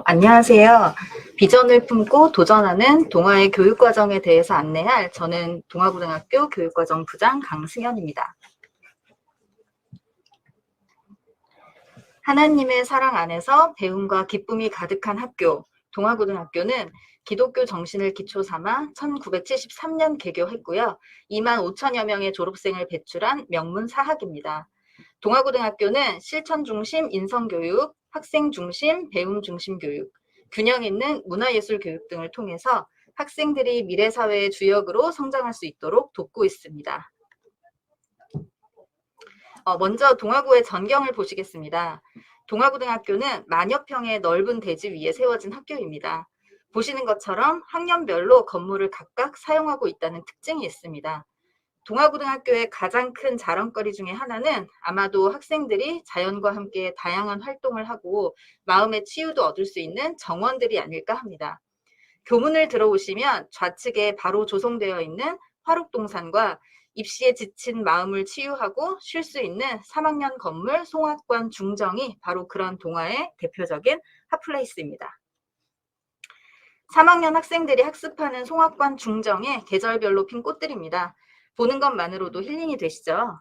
안녕하세요. 비전을 품고 도전하는 동아의 교육과정에 대해서 안내할 저는 동아고등학교 교육과정 부장 강승현입니다. 하나님의 사랑 안에서 배움과 기쁨이 가득한 학교, 동아고등학교는 기독교 정신을 기초 삼아 1973년 개교했고요. 2만 5천여 명의 졸업생을 배출한 명문 사학입니다. 동아고등학교는 실천 중심 인성교육, 학생 중심, 배움 중심 교육, 균형 있는 문화예술 교육 등을 통해서 학생들이 미래사회의 주역으로 성장할 수 있도록 돕고 있습니다. 먼저 동아고의 전경을 보시겠습니다. 동아고등학교는 만여 평의 넓은 대지 위에 세워진 학교입니다. 보시는 것처럼 학년별로 건물을 각각 사용하고 있다는 특징이 있습니다. 동아고등학교의 가장 큰 자랑거리 중에 하나는 아마도 학생들이 자연과 함께 다양한 활동을 하고 마음의 치유도 얻을 수 있는 정원들이 아닐까 합니다. 교문을 들어오시면 좌측에 바로 조성되어 있는 화록동산과 입시에 지친 마음을 치유하고 쉴 수 있는 3학년 건물 송악관 중정이 바로 그런 동아의 대표적인 핫플레이스입니다. 3학년 학생들이 학습하는 송악관 중정에 계절별로 핀 꽃들입니다. 보는 것만으로도 힐링이 되시죠?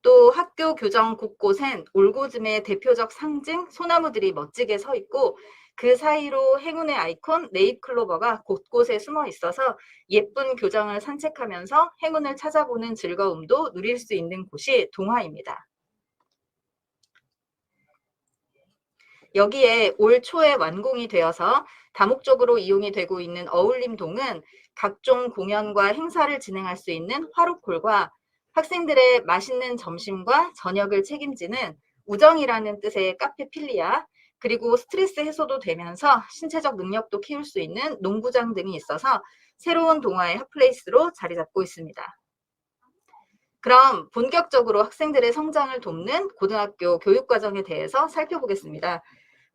또 학교 교정 곳곳엔 올고즘의 대표적 상징 소나무들이 멋지게 서 있고 그 사이로 행운의 아이콘 네잎클로버가 곳곳에 숨어 있어서 예쁜 교정을 산책하면서 행운을 찾아보는 즐거움도 누릴 수 있는 곳이 동아입니다. 여기에 올 초에 완공이 되어서 다목적으로 이용이 되고 있는 어울림동은 각종 공연과 행사를 진행할 수 있는 화록홀과 학생들의 맛있는 점심과 저녁을 책임지는 우정이라는 뜻의 카페 필리아, 그리고 스트레스 해소도 되면서 신체적 능력도 키울 수 있는 농구장 등이 있어서 새로운 동아의 핫플레이스로 자리 잡고 있습니다. 그럼 본격적으로 학생들의 성장을 돕는 고등학교 교육과정에 대해서 살펴보겠습니다.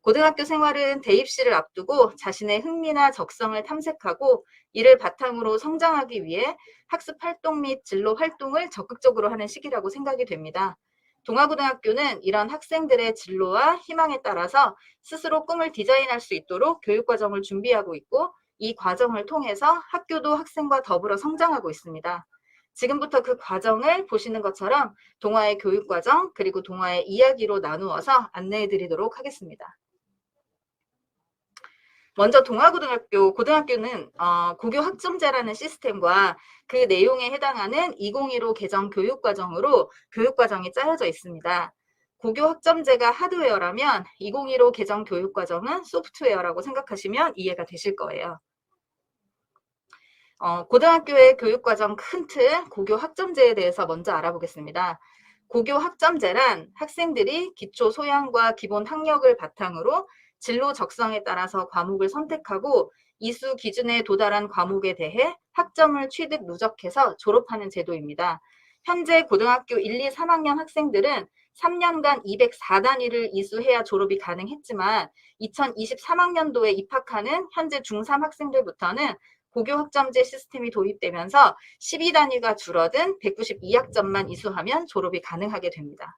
고등학교 생활은 대입시를 앞두고 자신의 흥미나 적성을 탐색하고 이를 바탕으로 성장하기 위해 학습 활동 및 진로 활동을 적극적으로 하는 시기라고 생각이 됩니다. 동아고등학교는 이런 학생들의 진로와 희망에 따라서 스스로 꿈을 디자인할 수 있도록 교육과정을 준비하고 있고 이 과정을 통해서 학교도 학생과 더불어 성장하고 있습니다. 지금부터 그 과정을 보시는 것처럼 동아의 교육과정 그리고 동아의 이야기로 나누어서 안내해 드리도록 하겠습니다. 먼저 고등학교는 고교 학점제라는 시스템과 그 내용에 해당하는 2015 개정 교육과정으로 교육과정이 짜여져 있습니다. 고교 학점제가 하드웨어라면 2015 개정 교육과정은 소프트웨어라고 생각하시면 이해가 되실 거예요. 고등학교의 교육과정 큰 틀, 고교 학점제에 대해서 먼저 알아보겠습니다. 고교 학점제란 학생들이 기초 소양과 기본 학력을 바탕으로 진로 적성에 따라서 과목을 선택하고 이수 기준에 도달한 과목에 대해 학점을 취득 누적해서 졸업하는 제도입니다. 현재 고등학교 1, 2, 3학년 학생들은 3년간 204단위를 이수해야 졸업이 가능했지만 2023학년도에 입학하는 현재 중3 학생들부터는 고교 학점제 시스템이 도입되면서 12단위가 줄어든 192학점만 이수하면 졸업이 가능하게 됩니다.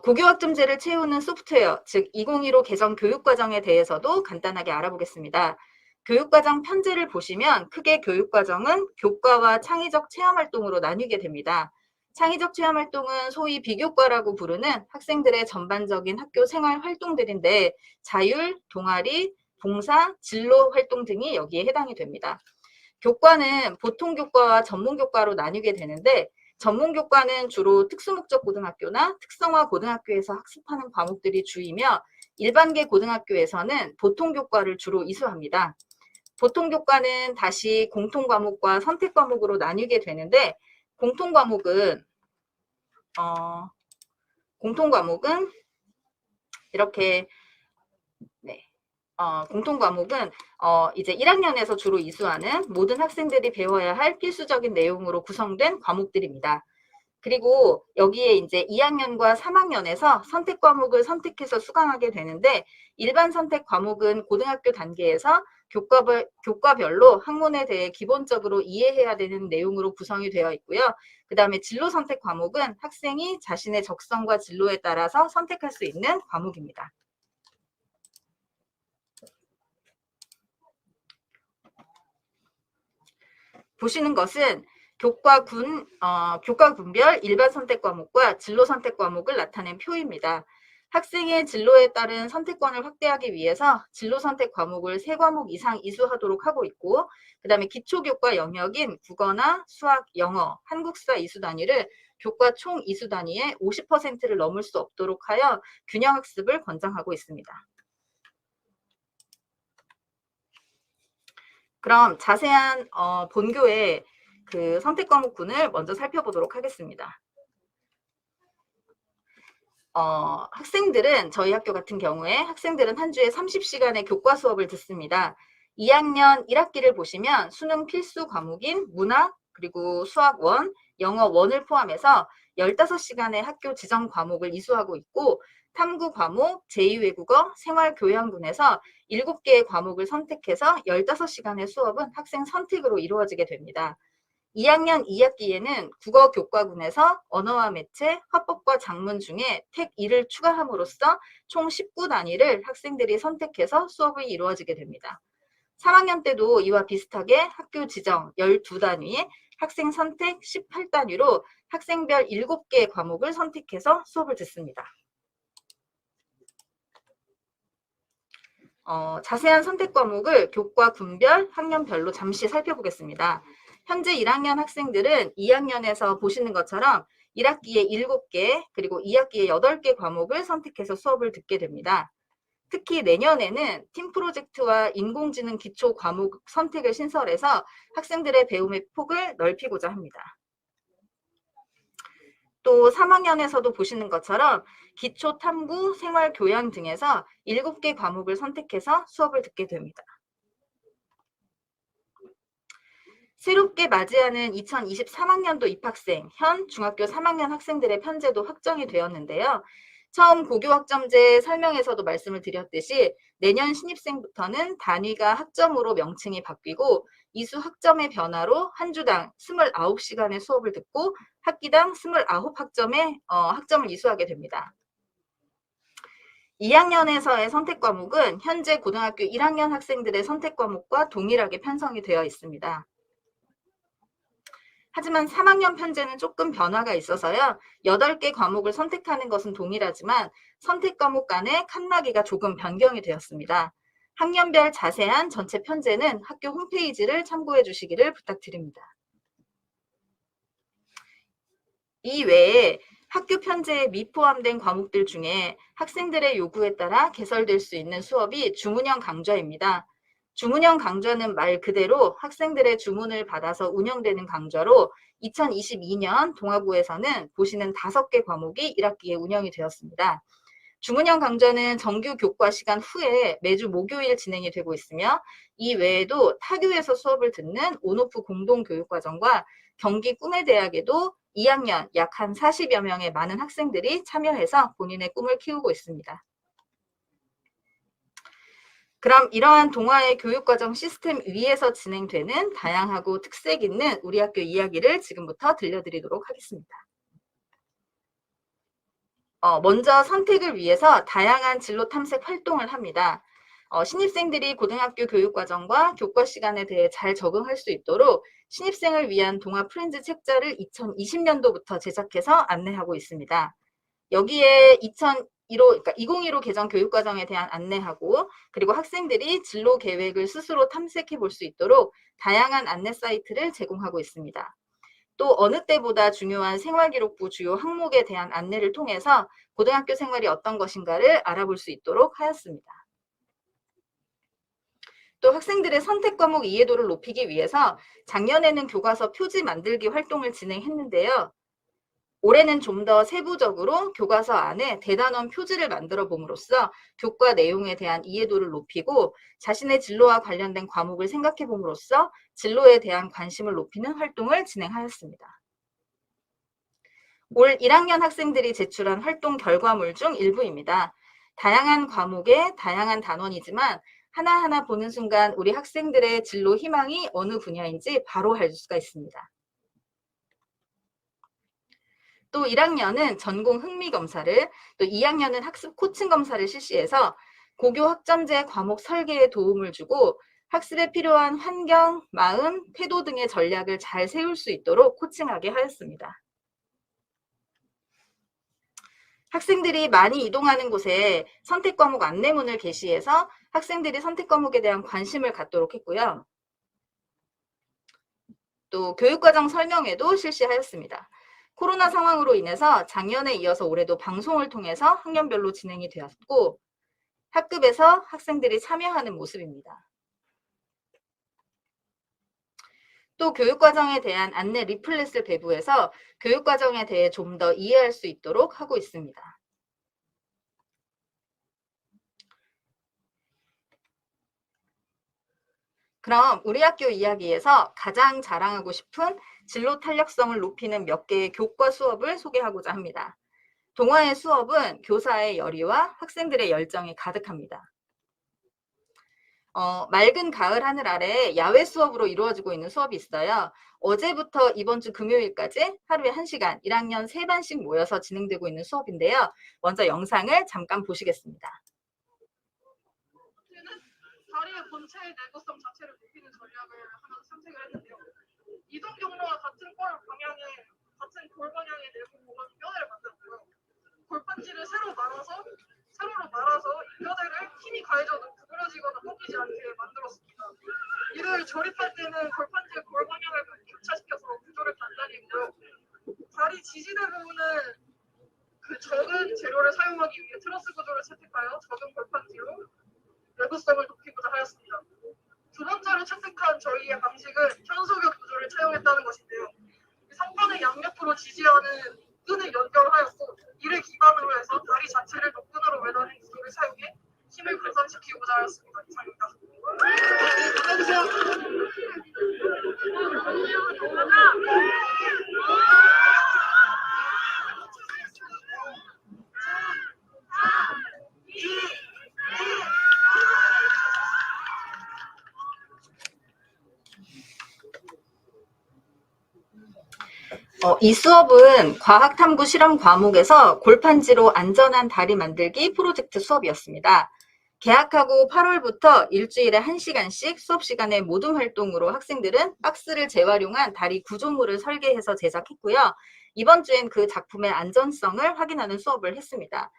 고교 학점제를 채우는 소프트웨어, 즉 2015 개정 교육과정에 대해서도 간단하게 알아보겠습니다. 교육과정 편제를 보시면 크게 교육과정은 교과와 창의적 체험활동으로 나뉘게 됩니다. 창의적 체험활동은 소위 비교과라고 부르는 학생들의 전반적인 학교 생활 활동들인데 자율, 동아리, 봉사, 진로 활동 등이 여기에 해당이 됩니다. 교과는 보통 교과와 전문 교과로 나뉘게 되는데 전문 교과는 주로 특수목적 고등학교나 특성화 고등학교에서 학습하는 과목들이 주이며 일반계 고등학교에서는 보통 교과를 주로 이수합니다. 보통 교과는 다시 공통 과목과 선택 과목으로 나뉘게 되는데 공통 과목은 이렇게 공통 과목은 이제 1학년에서 주로 이수하는 모든 학생들이 배워야 할 필수적인 내용으로 구성된 과목들입니다. 그리고 여기에 이제 2학년과 3학년에서 선택 과목을 선택해서 수강하게 되는데 일반 선택 과목은 고등학교 단계에서 교과별로 학문에 대해 기본적으로 이해해야 되는 내용으로 구성이 되어 있고요. 그 다음에 진로 선택 과목은 학생이 자신의 적성과 진로에 따라서 선택할 수 있는 과목입니다. 보시는 것은 교과 군별 일반 선택 과목과 진로 선택 과목을 나타낸 표입니다. 학생의 진로에 따른 선택권을 확대하기 위해서 진로 선택 과목을 3과목 이상 이수하도록 하고 있고, 그 다음에 기초교과 영역인 국어나 수학, 영어, 한국사 이수 단위를 교과 총 이수 단위의 50%를 넘을 수 없도록 하여 균형 학습을 권장하고 있습니다. 그럼 자세한 본교의 그 선택 과목군을 먼저 살펴보도록 하겠습니다. 학생들은 저희 학교 같은 경우에 학생들은 한 주에 30시간의 교과 수업을 듣습니다. 2학년 1학기를 보시면 수능 필수 과목인 문학, 그리고 수학 1, 영어 1을 포함해서 15시간의 학교 지정 과목을 이수하고 있고, 탐구 과목, 제2외국어, 생활교양군에서 7개의 과목을 선택해서 15시간의 수업은 학생 선택으로 이루어지게 됩니다. 2학년 2학기에는 국어 교과군에서 언어와 매체, 화법과 작문 중에 택 2를 추가함으로써 총 19단위를 학생들이 선택해서 수업이 이루어지게 됩니다. 3학년 때도 이와 비슷하게 학교 지정 12단위, 학생 선택 18단위로 학생별 7개의 과목을 선택해서 수업을 듣습니다. 자세한 선택 과목을 교과 군별, 학년별로 잠시 살펴보겠습니다. 현재 1학년 학생들은 2학년에서 보시는 것처럼 1학기에 7개, 그리고 2학기에 8개 과목을 선택해서 수업을 듣게 됩니다. 특히 내년에는 팀 프로젝트와 인공지능 기초 과목 선택을 신설해서 학생들의 배움의 폭을 넓히고자 합니다. 또 3학년에서도 보시는 것처럼 기초 탐구, 생활 교양 등에서 7개 과목을 선택해서 수업을 듣게 됩니다. 새롭게 맞이하는 2023학년도 입학생, 현 중학교 3학년 학생들의 편제도 확정이 되었는데요. 처음 고교학점제 설명에서도 말씀을 드렸듯이 내년 신입생부터는 단위가 학점으로 명칭이 바뀌고 이수 학점의 변화로 한 주당 29시간의 수업을 듣고 학기당 29학점의 학점을 이수하게 됩니다. 2학년에서의 선택 과목은 현재 고등학교 1학년 학생들의 선택 과목과 동일하게 편성이 되어 있습니다. 하지만 3학년 편제는 조금 변화가 있어서요. 8개 과목을 선택하는 것은 동일하지만 선택 과목 간의 칸막이가 조금 변경이 되었습니다. 학년별 자세한 전체 편제는 학교 홈페이지를 참고해 주시기를 부탁드립니다. 이 외에 학교 편제에 미포함된 과목들 중에 학생들의 요구에 따라 개설될 수 있는 수업이 주문형 강좌입니다. 주문형 강좌는 말 그대로 학생들의 주문을 받아서 운영되는 강좌로 2022년 동아부에서는 보시는 5개 과목이 1학기에 운영이 되었습니다. 주문형 강좌는 정규 교과 시간 후에 매주 목요일 진행이 되고 있으며 이 외에도 타교에서 수업을 듣는 온오프 공동교육과정과 경기 꿈의 대학에도 2학년 약 한 40여 명의 많은 학생들이 참여해서 본인의 꿈을 키우고 있습니다. 그럼 이러한 동아의 교육과정 시스템 위에서 진행되는 다양하고 특색 있는 우리 학교 이야기를 지금부터 들려드리도록 하겠습니다. 먼저 선택을 위해서 다양한 진로 탐색 활동을 합니다. 신입생들이 고등학교 교육과정과 교과 시간에 대해 잘 적응할 수 있도록 신입생을 위한 동아 프렌즈 책자를 2020년도부터 제작해서 안내하고 있습니다. 여기에 2015 개정 교육과정에 대한 안내하고 그리고 학생들이 진로 계획을 스스로 탐색해 볼 수 있도록 다양한 안내 사이트를 제공하고 있습니다. 또 어느 때보다 중요한 생활기록부 주요 항목에 대한 안내를 통해서 고등학교 생활이 어떤 것인가를 알아볼 수 있도록 하였습니다. 또 학생들의 선택 과목 이해도를 높이기 위해서 작년에는 교과서 표지 만들기 활동을 진행했는데요. 올해는 좀 더 세부적으로 교과서 안에 대단원 표지를 만들어 봄으로써 교과 내용에 대한 이해도를 높이고 자신의 진로와 관련된 과목을 생각해 봄으로써 진로에 대한 관심을 높이는 활동을 진행하였습니다. 올 1학년 학생들이 제출한 활동 결과물 중 일부입니다. 다양한 과목의 다양한 단원이지만 하나하나 보는 순간 우리 학생들의 진로 희망이 어느 분야인지 바로 알 수가 있습니다. 또 1학년은 전공 흥미 검사를, 또 2학년은 학습 코칭 검사를 실시해서 고교 학점제 과목 설계에 도움을 주고 학습에 필요한 환경, 마음, 태도 등의 전략을 잘 세울 수 있도록 코칭하게 하였습니다. 학생들이 많이 이동하는 곳에 선택 과목 안내문을 게시해서 학생들이 선택 과목에 대한 관심을 갖도록 했고요. 또 교육과정 설명회도 실시하였습니다. 코로나 상황으로 인해서 작년에 이어서 올해도 방송을 통해서 학년별로 진행이 되었고 학급에서 학생들이 참여하는 모습입니다. 또 교육과정에 대한 안내 리플렛을 배부해서 교육과정에 대해 좀 더 이해할 수 있도록 하고 있습니다. 그럼 우리 학교 이야기에서 가장 자랑하고 싶은 진로 탄력성을 높이는 몇 개의 교과 수업을 소개하고자 합니다. 동화의 수업은 교사의 열의와 학생들의 열정이 가득합니다. 맑은 가을 하늘 아래 야외 수업으로 이루어지고 있는 수업이 있어요. 어제부터 이번 주 금요일까지 하루에 1시간 1학년 3반씩 모여서 진행되고 있는 수업인데요. 먼저 영상을 잠깐 보시겠습니다. 다리의 본체의 내구성 자체를 높이는 전략을 하나 선택을 했는데요. 이동 경로와 같은 골 방향의 내부 공간 뼈대를 만들었고요. 골판지를 세로로 말아서 이 뼈대를 힘이 가해져도 구부러지거나 꺾이지 않게 만들었습니다. 이를 조립할 때는 골판지의 골 방향을 교차시켜서 구조를 단단히 했고요. 다리 지지대 부분은 그 적은 재료를 사용하기 위해 트러스 구조를 채택하여 적은 골판지로 내구성을 높이고자 하였습니다. 두 번째로 채택한 저희의 방식은 현소교 구조를 차용했다는 것인데요. 상판을 양옆으로 지지하는 끈을 연결하였고 이를 기반으로 해서 다리 자체를 노끈으로 매달린 구조를 사용해 힘을 분산시키고자 하였습니다. 이상입니다. 이 수업은 과학탐구 실험 과목에서 골판지로 안전한 다리 만들기 프로젝트 수업이었습니다. 개학하고 8월부터 일주일에 1시간씩 수업 시간에 모든 활동으로 학생들은 박스를 재활용한 다리 구조물을 설계해서 제작했고요. 이번 주엔 그 작품의 안전성을 확인하는 수업을 했습니다.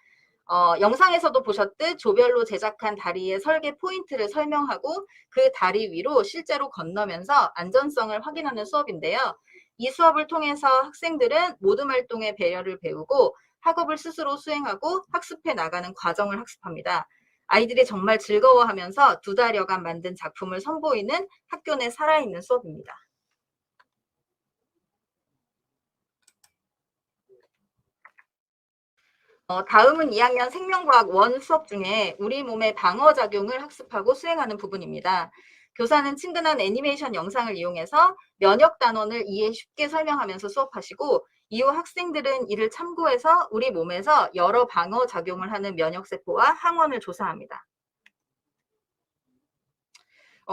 영상에서도 보셨듯 조별로 제작한 다리의 설계 포인트를 설명하고 그 다리 위로 실제로 건너면서 안전성을 확인하는 수업인데요. 이 수업을 통해서 학생들은 모든 활동의 배려를 배우고 학업을 스스로 수행하고 학습해 나가는 과정을 학습합니다. 아이들이 정말 즐거워하면서 2달여간 만든 작품을 선보이는 학교 내 살아있는 수업입니다. 다음은 2학년 생명과학 1 수업 중에 우리 몸의 방어작용을 학습하고 수행하는 부분입니다. 교사는 친근한 애니메이션 영상을 이용해서 면역 단원을 이해 쉽게 설명하면서 수업하시고 이후 학생들은 이를 참고해서 우리 몸에서 여러 방어작용을 하는 면역세포와 항원을 조사합니다.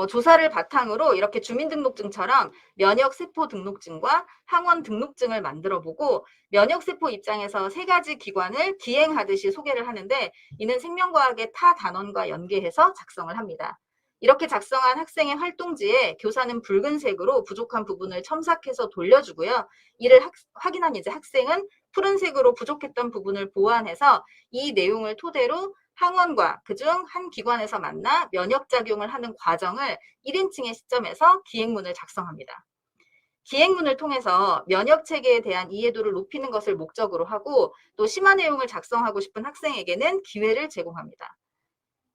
조사를 바탕으로 이렇게 주민등록증처럼 면역세포 등록증과 항원 등록증을 만들어 보고 면역세포 입장에서 3가지 기관을 기행하듯이 소개를 하는데 이는 생명과학의 타 단원과 연계해서 작성을 합니다. 이렇게 작성한 학생의 활동지에 교사는 붉은색으로 부족한 부분을 첨삭해서 돌려주고요. 이를 확인한 이제 학생은 푸른색으로 부족했던 부분을 보완해서 이 내용을 토대로 항원과 그중 한 기관에서 만나 면역작용을 하는 과정을 1인칭의 시점에서 기행문을 작성합니다. 기행문을 통해서 면역체계에 대한 이해도를 높이는 것을 목적으로 하고 또 심화 내용을 작성하고 싶은 학생에게는 기회를 제공합니다.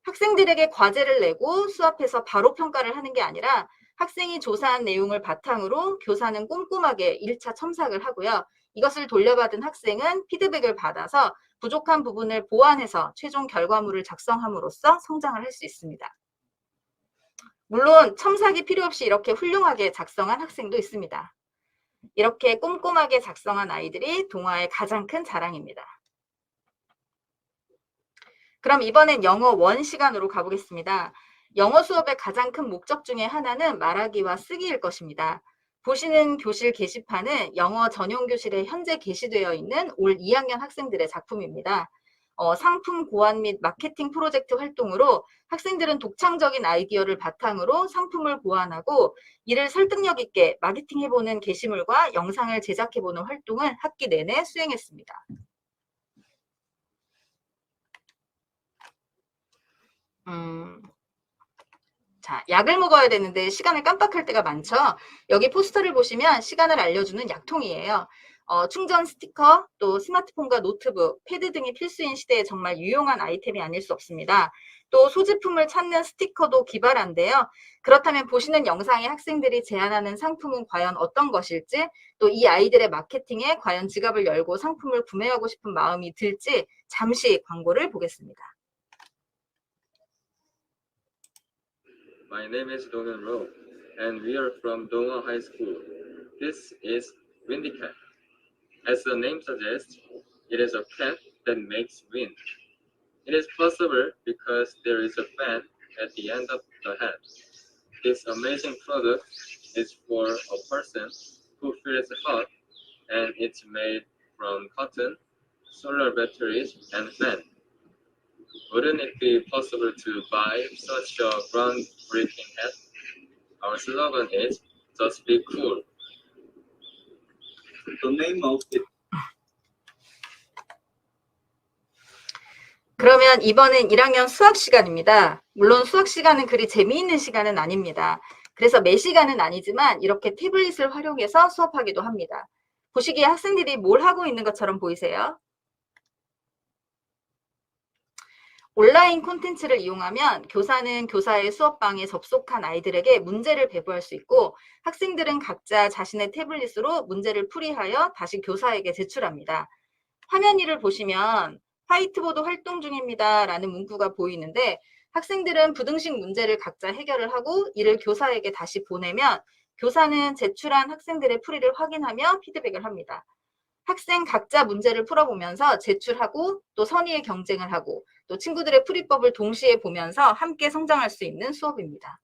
학생들에게 과제를 내고 수업에서 바로 평가를 하는 게 아니라 학생이 조사한 내용을 바탕으로 교사는 꼼꼼하게 1차 첨삭을 하고요. 이것을 돌려받은 학생은 피드백을 받아서 부족한 부분을 보완해서 최종 결과물을 작성함으로써 성장을 할 수 있습니다. 물론 첨삭이 필요 없이 이렇게 훌륭하게 작성한 학생도 있습니다. 이렇게 꼼꼼하게 작성한 아이들이 동화의 가장 큰 자랑입니다. 그럼 이번엔 영어 1 시간으로 가보겠습니다. 영어 수업의 가장 큰 목적 중에 하나는 말하기와 쓰기일 것입니다. 보시는 교실 게시판은 영어 전용 교실에 현재 게시되어 있는 올 2학년 학생들의 작품입니다. 상품 고안 및 마케팅 프로젝트 활동으로 학생들은 독창적인 아이디어를 바탕으로 상품을 고안하고 이를 설득력 있게 마케팅해보는 게시물과 영상을 제작해보는 활동을 학기 내내 수행했습니다. 자, 약을 먹어야 되는데 시간을 깜빡할 때가 많죠. 여기 포스터를 보시면 시간을 알려주는 약통이에요. 충전 스티커, 또 스마트폰과 노트북, 패드 등이 필수인 시대에 정말 유용한 아이템이 아닐 수 없습니다. 또 소지품을 찾는 스티커도 기발한데요. 그렇다면 보시는 영상에 학생들이 제안하는 상품은 과연 어떤 것일지, 또 이 아이들의 마케팅에 과연 지갑을 열고 상품을 구매하고 싶은 마음이 들지 잠시 광고를 보겠습니다. My name is Donghyun Ro, and we are from Dongha High School. This is Windy Cat. As the name suggests, it is a cat that makes wind. It is possible because there is a fan at the end of the head. This amazing product is for a person who feels hot, and it's made from cotton, solar batteries, and fan. Wouldn't it be possible to buy such a groundbreaking hat? Our slogan is "Just be cool." The name of it. 그러면 이번엔 1학년 수학 시간입니다. 물론 수학 시간은 그리 재미있는 시간은 아닙니다. 그래서 매 시간은 아니지만 이렇게 태블릿을 활용해서 수업하기도 합니다. 보시기에 학생들이 뭘 하고 있는 것처럼 보이세요? 온라인 콘텐츠를 이용하면 교사는 교사의 수업방에 접속한 아이들에게 문제를 배부할 수 있고 학생들은 각자 자신의 태블릿으로 문제를 풀이하여 다시 교사에게 제출합니다. 화면 위를 보시면 화이트보드 활동 중입니다 라는 문구가 보이는데 학생들은 부등식 문제를 각자 해결을 하고 이를 교사에게 다시 보내면 교사는 제출한 학생들의 풀이를 확인하며 피드백을 합니다. 학생 각자 문제를 풀어보면서 제출하고 또 선의의 경쟁을 하고 또 친구들의 풀이법을 동시에 보면서 함께 성장할 수 있는 수업입니다.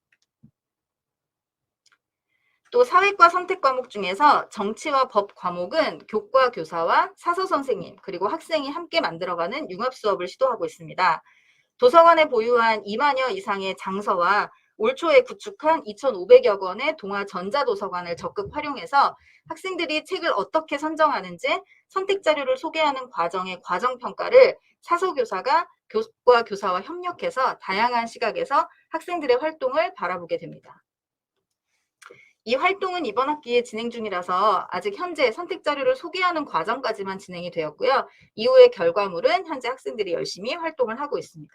또 사회과 선택 과목 중에서 정치와 법 과목은 교과 교사와 사서 선생님 그리고 학생이 함께 만들어가는 융합 수업을 시도하고 있습니다. 도서관에 보유한 2만여 이상의 장서와 올 초에 구축한 2,500여 권의 동아 전자도서관을 적극 활용해서 학생들이 책을 어떻게 선정하는지 선택 자료를 소개하는 과정의 과정평가를 사서교사가 교과 교사와 협력해서 다양한 시각에서 학생들의 활동을 바라보게 됩니다. 이 활동은 이번 학기에 진행 중이라서 아직 현재 선택 자료를 소개하는 과정까지만 진행이 되었고요. 이후의 결과물은 현재 학생들이 열심히 활동을 하고 있습니다.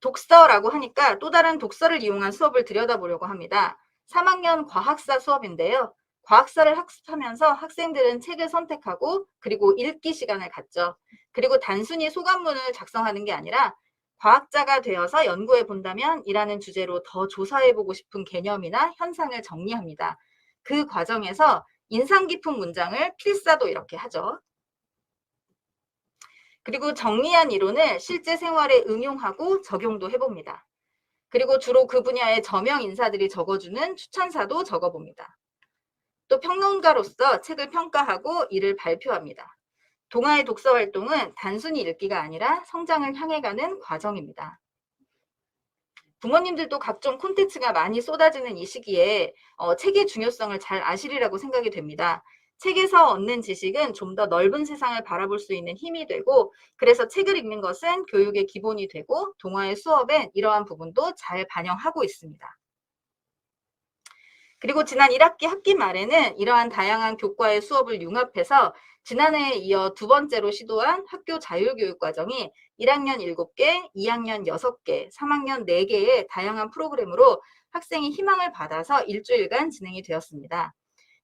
독서라고 하니까 또 다른 독서를 이용한 수업을 들여다보려고 합니다. 3학년 과학사 수업인데요. 과학사를 학습하면서 학생들은 책을 선택하고 그리고 읽기 시간을 갖죠. 그리고 단순히 소감문을 작성하는 게 아니라 과학자가 되어서 연구해 본다면 이라는 주제로 더 조사해보고 싶은 개념이나 현상을 정리합니다. 그 과정에서 인상 깊은 문장을 필사도 이렇게 하죠. 그리고 정리한 이론을 실제 생활에 응용하고 적용도 해봅니다. 그리고 주로 그 분야의 저명 인사들이 적어주는 추천사도 적어봅니다. 또 평론가로서 책을 평가하고 이를 발표합니다. 동아의 독서 활동은 단순히 읽기가 아니라 성장을 향해 가는 과정입니다. 부모님들도 각종 콘텐츠가 많이 쏟아지는 이 시기에 책의 중요성을 잘 아시리라고 생각이 됩니다. 책에서 얻는 지식은 좀 더 넓은 세상을 바라볼 수 있는 힘이 되고 그래서 책을 읽는 것은 교육의 기본이 되고 동아의 수업엔 이러한 부분도 잘 반영하고 있습니다. 그리고 지난 1학기 학기 말에는 이러한 다양한 교과의 수업을 융합해서 지난해에 이어 두 번째로 시도한 학교 자율교육 과정이 1학년 7개, 2학년 6개, 3학년 4개의 다양한 프로그램으로 학생이 희망을 받아서 일주일간 진행이 되었습니다.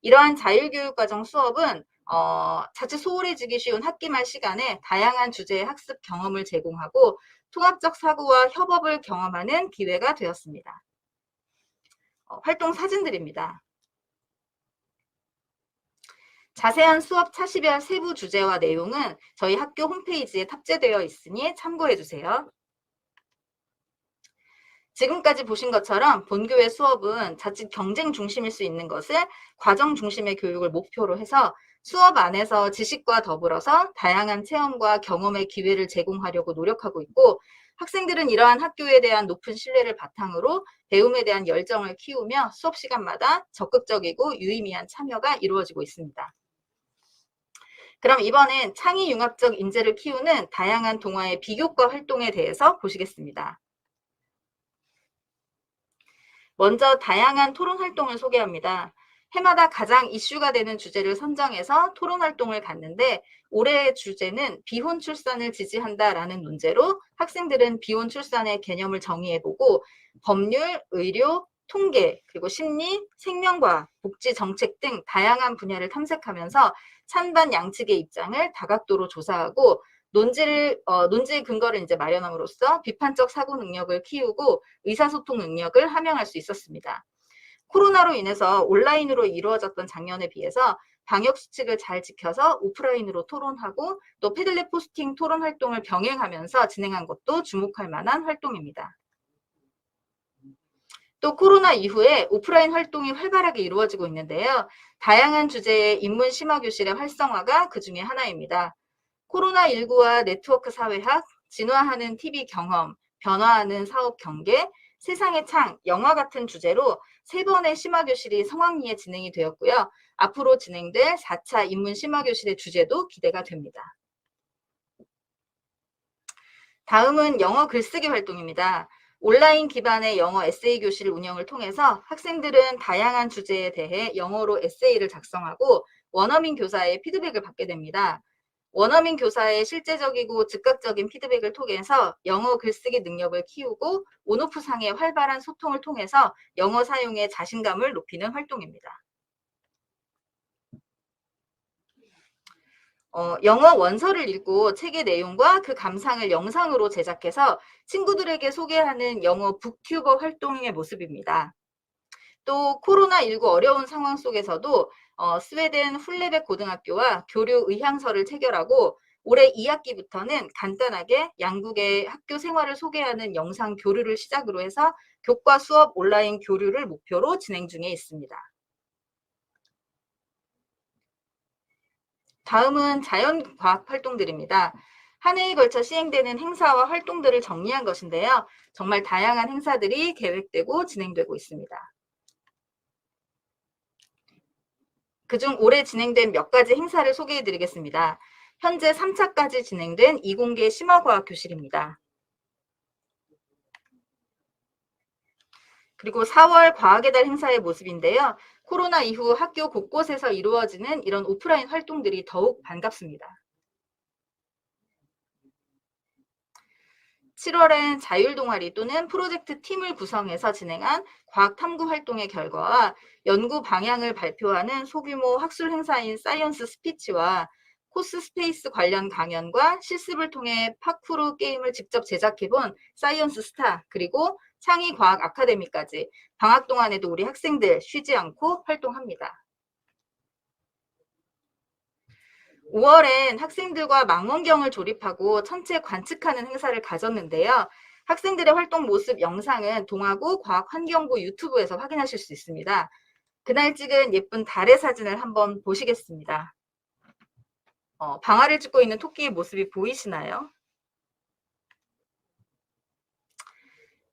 이러한 자율교육 과정 수업은 자칫 소홀해지기 쉬운 학기 말 시간에 다양한 주제의 학습 경험을 제공하고 통합적 사고와 협업을 경험하는 기회가 되었습니다. 활동 사진들입니다. 자세한 수업 차시별 세부 주제와 내용은 저희 학교 홈페이지에 탑재되어 있으니 참고해 주세요. 지금까지 보신 것처럼 본교의 수업은 자칫 경쟁 중심일 수 있는 것을 과정 중심의 교육을 목표로 해서 수업 안에서 지식과 더불어서 다양한 체험과 경험의 기회를 제공하려고 노력하고 있고, 학생들은 이러한 학교에 대한 높은 신뢰를 바탕으로 배움에 대한 열정을 키우며 수업 시간마다 적극적이고 유의미한 참여가 이루어지고 있습니다. 그럼 이번엔 창의융합적 인재를 키우는 다양한 동아의 비교과 활동에 대해서 보시겠습니다. 먼저 다양한 토론 활동을 소개합니다. 해마다 가장 이슈가 되는 주제를 선정해서 토론 활동을 갖는데, 올해의 주제는 비혼 출산을 지지한다라는 논제로 학생들은 비혼 출산의 개념을 정의해보고 법률, 의료, 통계, 그리고 심리, 생명과학, 복지 정책 등 다양한 분야를 탐색하면서 찬반 양측의 입장을 다각도로 조사하고 논지의 근거를 이제 마련함으로써 비판적 사고 능력을 키우고 의사소통 능력을 함양할 수 있었습니다. 코로나로 인해서 온라인으로 이루어졌던 작년에 비해서 방역 수칙을 잘 지켜서 오프라인으로 토론하고 또 패들렛 포스팅 토론 활동을 병행하면서 진행한 것도 주목할 만한 활동입니다. 또 코로나 이후에 오프라인 활동이 활발하게 이루어지고 있는데요. 다양한 주제의 인문 심화교실의 활성화가 그 중에 하나입니다. 코로나19와 네트워크 사회학, 진화하는 TV 경험, 변화하는 사업 경계, 세상의 창, 영화 같은 주제로 3번의 심화교실이 성황리에 진행이 되었고요. 앞으로 진행될 4차 인문 심화교실의 주제도 기대가 됩니다. 다음은 영어 글쓰기 활동입니다. 온라인 기반의 영어 에세이 교실 운영을 통해서 학생들은 다양한 주제에 대해 영어로 에세이를 작성하고 원어민 교사의 피드백을 받게 됩니다. 원어민 교사의 실제적이고 즉각적인 피드백을 통해서 영어 글쓰기 능력을 키우고 온오프상의 활발한 소통을 통해서 영어 사용에 자신감을 높이는 활동입니다. 영어 원서를 읽고 책의 내용과 그 감상을 영상으로 제작해서 친구들에게 소개하는 영어 북튜버 활동의 모습입니다. 또 코로나19 어려운 상황 속에서도 스웨덴 훌레벡 고등학교와 교류 의향서를 체결하고 올해 2학기부터는 간단하게 양국의 학교 생활을 소개하는 영상 교류를 시작으로 해서 교과 수업 온라인 교류를 목표로 진행 중에 있습니다. 다음은 자연과학 활동들입니다. 한 해에 걸쳐 시행되는 행사와 활동들을 정리한 것인데요. 정말 다양한 행사들이 계획되고 진행되고 있습니다. 그중 올해 진행된 몇 가지 행사를 소개해 드리겠습니다. 현재 3차까지 진행된 이공계 심화과학 교실입니다. 그리고 4월 과학의 달 행사의 모습인데요. 코로나 이후 학교 곳곳에서 이루어지는 이런 오프라인 활동들이 더욱 반갑습니다. 7월엔 자율동아리 또는 프로젝트 팀을 구성해서 진행한 과학탐구 활동의 결과와 연구 방향을 발표하는 소규모 학술 행사인 사이언스 스피치와 코스 스페이스 관련 강연과 실습을 통해 파쿠르 게임을 직접 제작해본 사이언스 스타, 그리고 창의과학 아카데미까지 방학 동안에도 우리 학생들 쉬지 않고 활동합니다. 5월엔 학생들과 망원경을 조립하고 천체 관측하는 행사를 가졌는데요. 학생들의 활동 모습 영상은 동아고 과학환경부 유튜브에서 확인하실 수 있습니다. 그날 찍은 예쁜 달의 사진을 한번 보시겠습니다. 방아를 찧고 있는 토끼의 모습이 보이시나요?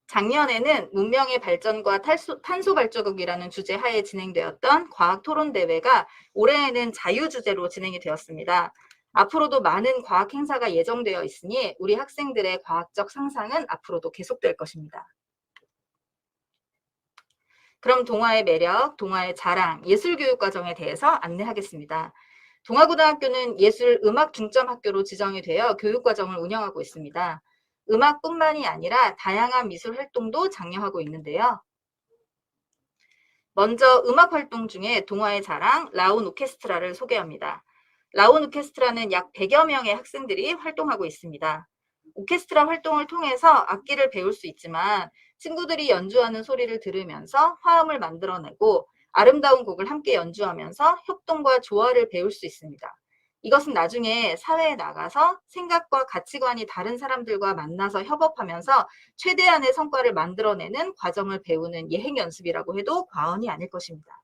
작년에는 문명의 발전과 탄소 발자국이라는 주제 하에 진행되었던 과학 토론 대회가 올해에는 자유 주제로 진행이 되었습니다. 앞으로도 많은 과학 행사가 예정되어 있으니 우리 학생들의 과학적 상상은 앞으로도 계속될 것입니다. 그럼 동아의 매력, 동아의 자랑, 예술교육 과정에 대해서 안내하겠습니다. 동아고등학교는 예술 음악 중점 학교로 지정이 되어 교육 과정을 운영하고 있습니다. 음악뿐만이 아니라 다양한 미술 활동도 장려하고 있는데요. 먼저 음악 활동 중에 동아의 자랑 라운 오케스트라를 소개합니다. 라운 오케스트라는 약 100여 명의 학생들이 활동하고 있습니다. 오케스트라 활동을 통해서 악기를 배울 수 있지만 친구들이 연주하는 소리를 들으면서 화음을 만들어내고 아름다운 곡을 함께 연주하면서 협동과 조화를 배울 수 있습니다. 이것은 나중에 사회에 나가서 생각과 가치관이 다른 사람들과 만나서 협업하면서 최대한의 성과를 만들어내는 과정을 배우는 예행 연습이라고 해도 과언이 아닐 것입니다.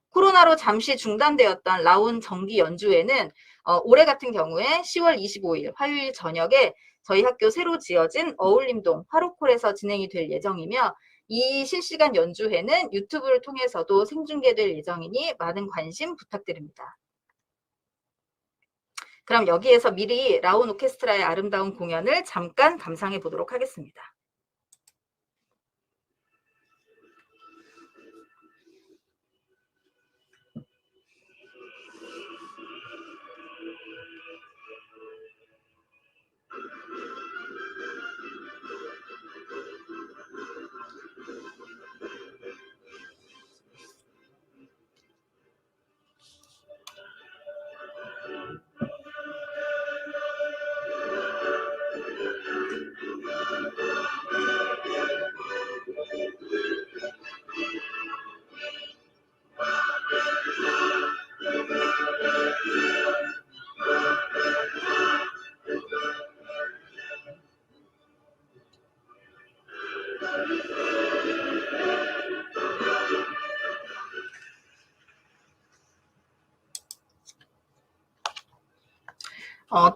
코로나로 잠시 중단되었던 라온 정기 연주회는 올해 같은 경우에 10월 25일 화요일 저녁에 저희 학교 새로 지어진 어울림동 화로콜에서 진행이 될 예정이며, 이 실시간 연주회는 유튜브를 통해서도 생중계될 예정이니 많은 관심 부탁드립니다. 그럼 여기에서 미리 라온 오케스트라의 아름다운 공연을 잠깐 감상해 보도록 하겠습니다.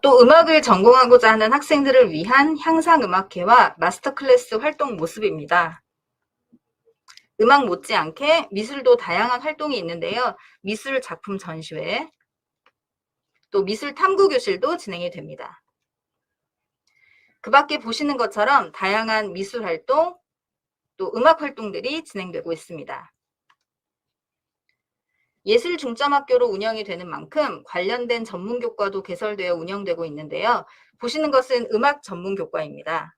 또 음악을 전공하고자 하는 학생들을 위한 향상음악회와 마스터 클래스 활동 모습입니다. 음악 못지않게 미술도 다양한 활동이 있는데요. 미술 작품 전시회, 또 미술 탐구 교실도 진행이 됩니다. 그 밖에 보시는 것처럼 다양한 미술 활동, 또 음악 활동들이 진행되고 있습니다. 예술중점학교로 운영이 되는 만큼 관련된 전문교과도 개설되어 운영되고 있는데요. 보시는 것은 음악 전문교과입니다.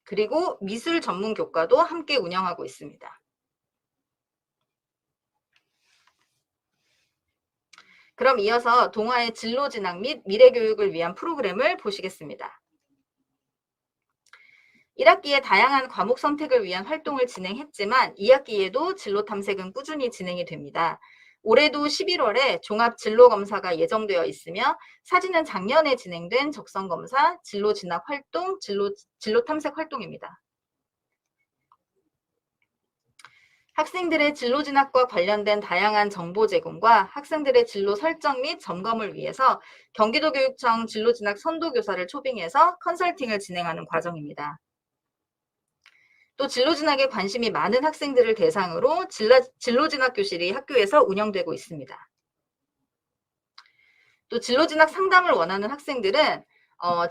그리고 미술 전문교과도 함께 운영하고 있습니다. 그럼 이어서 동아의 진로 진학 및 미래 교육을 위한 프로그램을 보시겠습니다. 1학기에 다양한 과목 선택을 위한 활동을 진행했지만 2학기에도 진로 탐색은 꾸준히 진행이 됩니다. 올해도 11월에 종합 진로 검사가 예정되어 있으며 사진은 작년에 진행된 적성 검사, 진로 진학 활동, 진로 탐색 활동입니다. 학생들의 진로 진학과 관련된 다양한 정보 제공과 학생들의 진로 설정 및 점검을 위해서 경기도교육청 진로 진학 선도교사를 초빙해서 컨설팅을 진행하는 과정입니다. 또 진로 진학에 관심이 많은 학생들을 대상으로 진로 진학 교실이 학교에서 운영되고 있습니다. 또 진로 진학 상담을 원하는 학생들은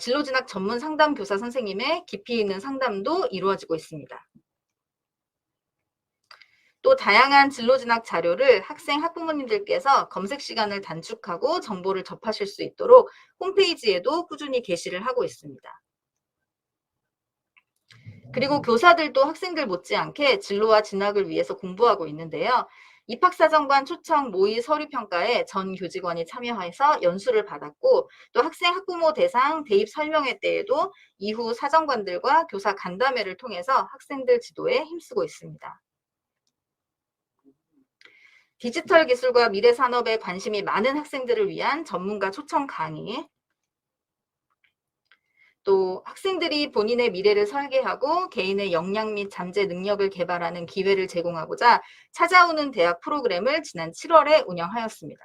진로 진학 전문 상담 교사 선생님의 깊이 있는 상담도 이루어지고 있습니다. 또 다양한 진로 진학 자료를 학생 학부모님들께서 검색 시간을 단축하고 정보를 접하실 수 있도록 홈페이지에도 꾸준히 게시를 하고 있습니다. 그리고 교사들도 학생들 못지않게 진로와 진학을 위해서 공부하고 있는데요. 입학사정관 초청 모의 서류평가에 전 교직원이 참여해서 연수를 받았고, 또 학생 학부모 대상 대입 설명회 때에도 이후 사정관들과 교사 간담회를 통해서 학생들 지도에 힘쓰고 있습니다. 디지털 기술과 미래 산업에 관심이 많은 학생들을 위한 전문가 초청 강의, 또 학생들이 본인의 미래를 설계하고 개인의 역량 및 잠재 능력을 개발하는 기회를 제공하고자 찾아오는 대학 프로그램을 지난 7월에 운영하였습니다.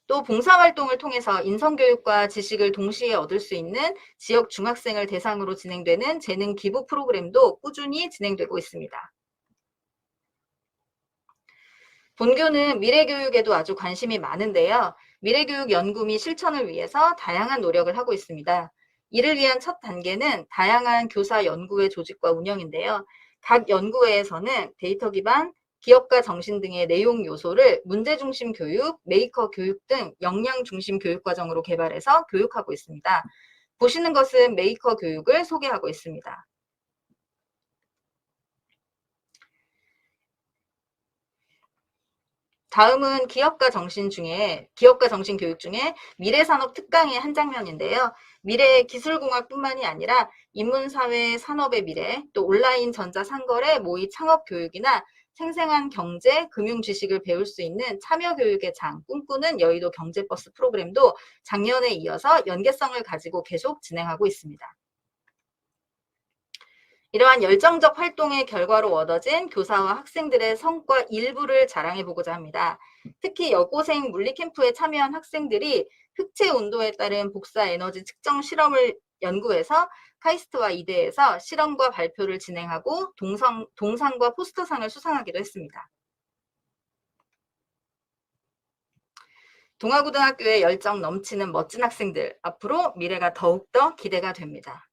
또 봉사활동을 통해서 인성교육과 지식을 동시에 얻을 수 있는 지역 중학생을 대상으로 진행되는 재능 기부 프로그램도 꾸준히 진행되고 있습니다. 본교는 미래교육에도 아주 관심이 많은데요. 미래교육 연구 및 실천을 위해서 다양한 노력을 하고 있습니다. 이를 위한 첫 단계는 다양한 교사 연구회 조직과 운영인데요. 각 연구회에서는 데이터 기반, 기업가 정신 등의 내용 요소를 문제중심 교육, 메이커 교육 등 역량 중심 교육 과정으로 개발해서 교육하고 있습니다. 보시는 것은 메이커 교육을 소개하고 있습니다. 다음은 기업가 정신 교육 중에 미래산업 특강의 한 장면인데요. 미래 기술공학뿐만이 아니라 인문사회 산업의 미래, 또 온라인 전자상거래 모의 창업 교육이나 생생한 경제, 금융 지식을 배울 수 있는 참여교육의 장, 꿈꾸는 여의도 경제버스 프로그램도 작년에 이어서 연계성을 가지고 계속 진행하고 있습니다. 이러한 열정적 활동의 결과로 얻어진 교사와 학생들의 성과 일부를 자랑해보고자 합니다. 특히 여고생 물리캠프에 참여한 학생들이 흑체 온도에 따른 복사 에너지 측정 실험을 연구해서 카이스트와 이대에서 실험과 발표를 진행하고 동상과 포스터상을 수상하기도 했습니다. 동아고등학교의 열정 넘치는 멋진 학생들, 앞으로 미래가 더욱더 기대가 됩니다.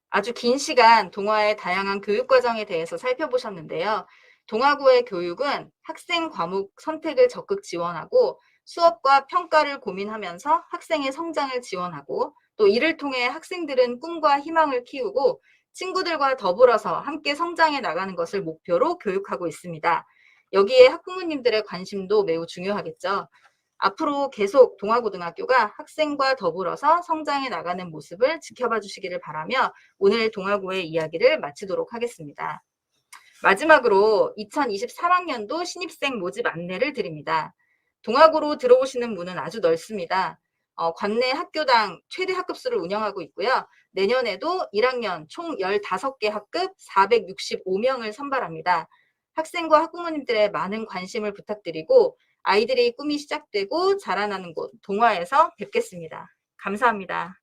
아주 긴 시간 동아의 다양한 교육 과정에 대해서 살펴보셨는데요. 동아고의 교육은 학생 과목 선택을 적극 지원하고 수업과 평가를 고민하면서 학생의 성장을 지원하고 또 이를 통해 학생들은 꿈과 희망을 키우고 친구들과 더불어서 함께 성장해 나가는 것을 목표로 교육하고 있습니다. 여기에 학부모님들의 관심도 매우 중요하겠죠. 앞으로 계속 동아고등학교가 학생과 더불어서 성장해 나가는 모습을 지켜봐 주시기를 바라며 오늘 동아고의 이야기를 마치도록 하겠습니다. 마지막으로 2023학년도 신입생 모집 안내를 드립니다. 동아고로 들어오시는 문은 아주 넓습니다. 관내 학교당 최대 학급수를 운영하고 있고요. 내년에도 1학년 총 15개 학급 465명을 선발합니다. 학생과 학부모님들의 많은 관심을 부탁드리고 아이들의 꿈이 시작되고 자라나는 곳 동아에서 뵙겠습니다. 감사합니다.